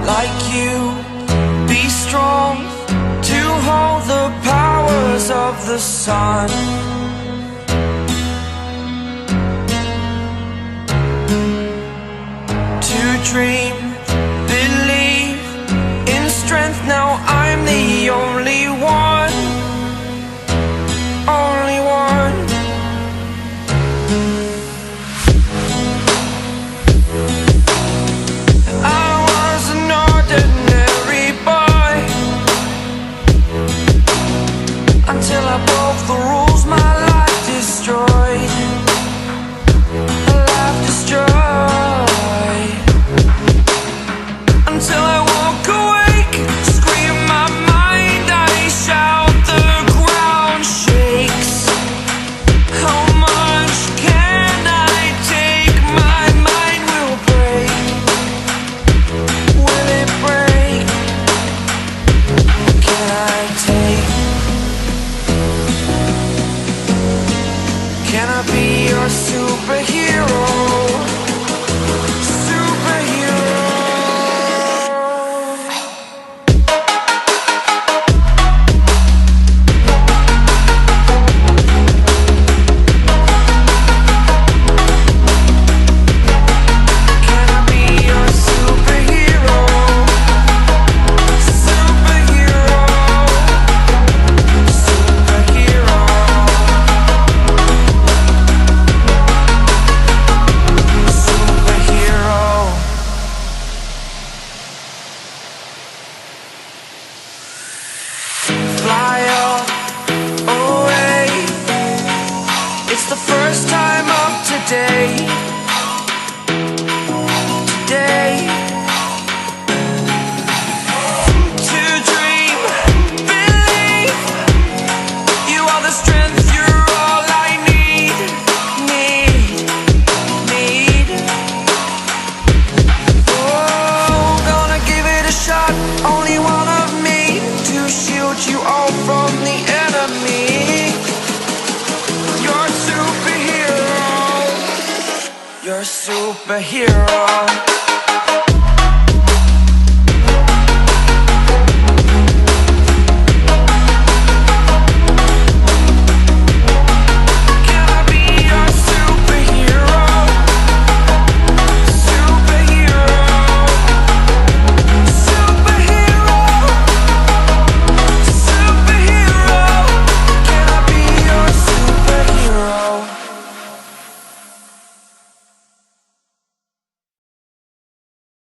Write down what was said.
like you, be strong to hold the powers of the sun. To dream, believe in strength. Now I'm the only one, only one. I was an ordinary boy until I broke the rules. My life destroyed, a life destroyed. Until I walk awake, scream my mind, I shout, the ground shakes. How much can I take? My mind will break. Will it break? Can I take? Can I be your superhero? Fly up, away. It's the first time of today. Today. To dream, believe. You are the strength, you're all I need. Need. Oh, gonna give it a shot. Only one of me to shield you all from the enemy. You're a superhero. You're a superhero.